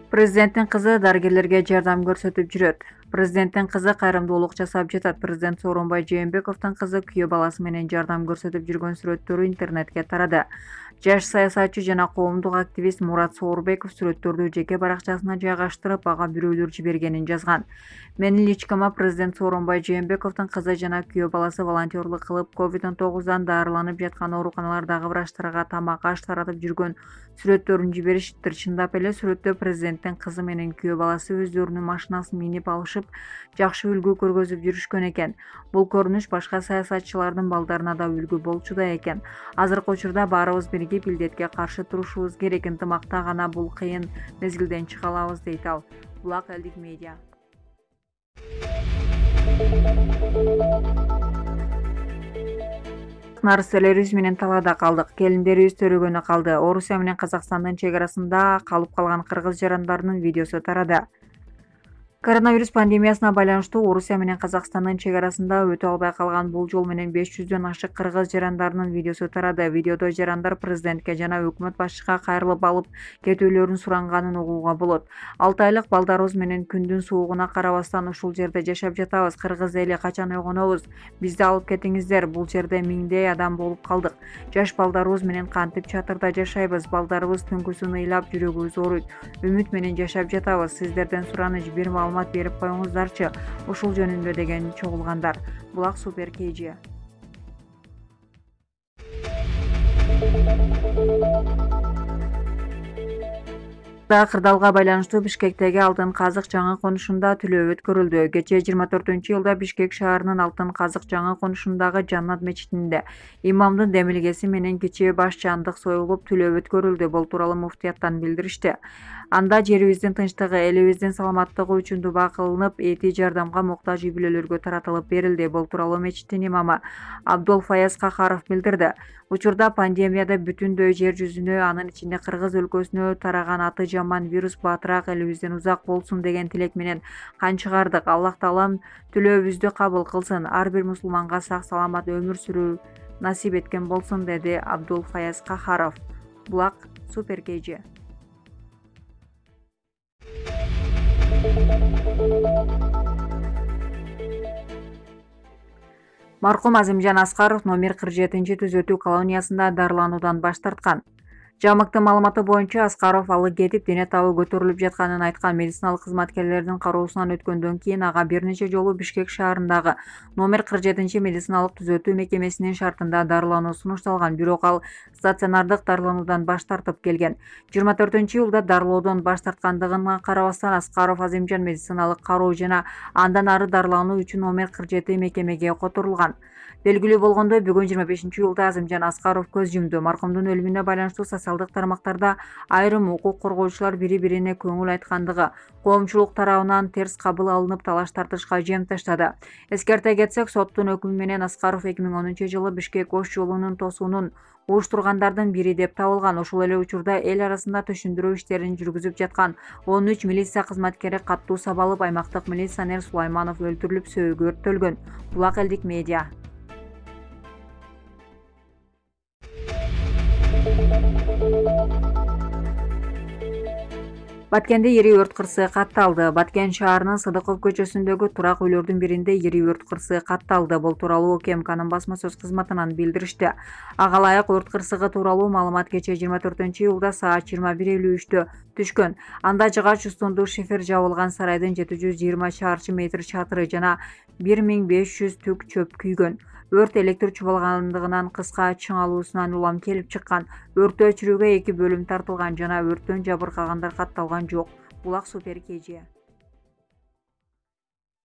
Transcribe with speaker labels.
Speaker 1: Президенттин кызы дарыгерлерге жардам көрсөтүп жүрөт. Президенттин кызы кайрымдуулук жасап жатат. Президент Сооронбай Жээнбековдун кызы күйөө баласы менен жардам көрсөтүп жүргөн сүрөттөрү интернетке тарады. Жаш саясатчы жана коомдук активист Мурат Соорбеков сүрөттөрдү жеке баракчасына жайгаштырып, ага бирөөлөр жибергенин жазган. Менин личкама президент Сооронбай Жээнбековдун кызы жана күйөө баласы волонтерлук кылып, COVID-19 дарыланып жаткан ооруканалардагы врачтарга тамак аш таратып жүргөн сүрөттөрүн жибериштир. Чындап эле сүрөттө президенттин кызы менен күйөө баласы өздөрүнүн машинасын минип алышып, жакшы үлгү көргөзүп жүрүшкөн экен. Бул көрүнүш башка саясатчылардын балдарына да үлгү болчу да экен. Азыркы учурда баарыбыз биригип илдетке каршы турушубуз керек. Ынтымакта гана бул кыйын мезгилден чыга алабыз, дейт ал. Булак элдик медиа. Нарселерибиз менен талаада калдык. Келиндерибиз төрөгөнү калды. Орусия менен Казакстандын чек арасында калып калган кыргыз жарандарынын видеосу тарады. Коронавирус пандемиясына байланыштуу Орусия менен Казакстандын чек арасында өтө албай калган бул жол менен 500дөн ашык кыргыз жарандарынын видеосу тарады. Видеодо жарандар президентке жана өкмөт башчыга кайрылып алып кетүүлөрүн суранганын угууга болот. 6 айлык балдарыбыз менен күндүн суугуна карабастан ушул жерде жашап жатабыз. Кыргыз эли качан ойгонобуз? Бизди алып кетиңиздер. Бул жерде миңдей адам болуп калдык. Жаш балдарыбыз менен кантип чатырда жашайбыз? Балдарыбыз түнкүсүн ыйлап, жүрөгүбүз ооруйт. Үмүт менен жашап жатабыз. Сиздерден сураныч, бир маалымат берип коюңуздарчы ушул жөнүндө деген чогулгандар. Булак Супер KG. Кырдаалга байланыштуу Бишкектеги Алтын Казык жаңы конушунда түлөө өткөрүлдү. Кечээ 24-жылда Бишкек шаарынын Алтын Казык жаңы конушундагы Жаннат мечитинде имамдын демилгеси менен кичи баш жандык союлуп түлөө өткөрүлдү. Бул тууралуу муфтияттан билдиришти. Анда жерибиздин тынчтыгы, элибиздин саламаттыгы үчүн дуба кылынып, эти жардамга муктаж үй бүлөлөргө таратылып берилди. Бул тууралуу мечиттин имамы Абдулфаяз Кахаров билдирди. Учурда пандемияда бүтүндөй жер жүзүнө, анын ичинде Кыргыз өлкөсүнө тараган аты жаман вирус батыраак элибизден узак болсун деген тилек менен кан чыгардык. Аллах Таалам түлөөбүздү кабыл кылсын, ар бир мусулманга сак саламат өмүр сүрүү насип эткен болсун, деди Абдулфаяз Кахаров. Булак Супер KG. Маркум Азимжан Аскаров номер 47 түзөтүү колониясында дарылануудан баш тарткан. Жамыктын маалыматы боюнча Аскаров алы кетип, дене табы көтөрүлүп жатканын айткан. Медициналык кызматкерлердин кароосунан өткөндөн кийин ага бир нече жолу Бишкек шаарындагы номер 47 медициналык түзөтүү мекемесинин шартында дарылануу сунушталган. Бирок ал стационардык дарылануудан баш тартып келген. 24-июлда дарылоодон баш тарткандыгына карабастан Аскаров Азимжан медициналык кароо жана андан ары дарылануу үчүн номер 47 мекемеге которулган. Белгилүү болгондой, бүгүн 25-июлда Азимжан Аскаров көз жумду. Маркумдун өлүмүнө байланыштуу социалдык тармактарда айрым укук коргоочулар бири-бирине көңүл айткандыгы, коомчулук тарабынан терс кабыл алынып, талаш-тартышка жем таштады. Эскерте кетсек, соттун өкүмү менен Аскаров 2010-жылы Бишкек Ош жолунун тосуунун уюштургандардын бири деп табылган. Ошол эле учурда эл арасында түшүндүрүү иштерин жүргүзүп жаткан 13 милиция кызматкери каттуу сабалып, аймактык милиционер Сулайманов өлтүрүлүп, сөөгү өрттөлгөн. Булак элдик медиа. Баткенде ири өрт кырсыгы катталды. Баткен шаарынын Сыдыков көчөсүндөгү турак үйлөрдүн биринде ири өрт кырсыгы катталды. Бул тууралуу УКМКнын басма сөз кызматынан билдиришти. Ага ылайык өрт кырсыгы тууралуу маалымат кечээ 24-июлда саат 21:53 түшкөн. Анда жыгач устунду шифер жабылган сарайдын 720 чарчы метр чатыры жана 1500 түк чөп күйгөн. Өрт электр чубалгандыгынан кыска чыңалуусунан улам келип чыккан. Өрттү өчүрүүгө 2 бөлүм тартылган жана өрттөн жабыркагандар катталган жок. Булак Супер KG.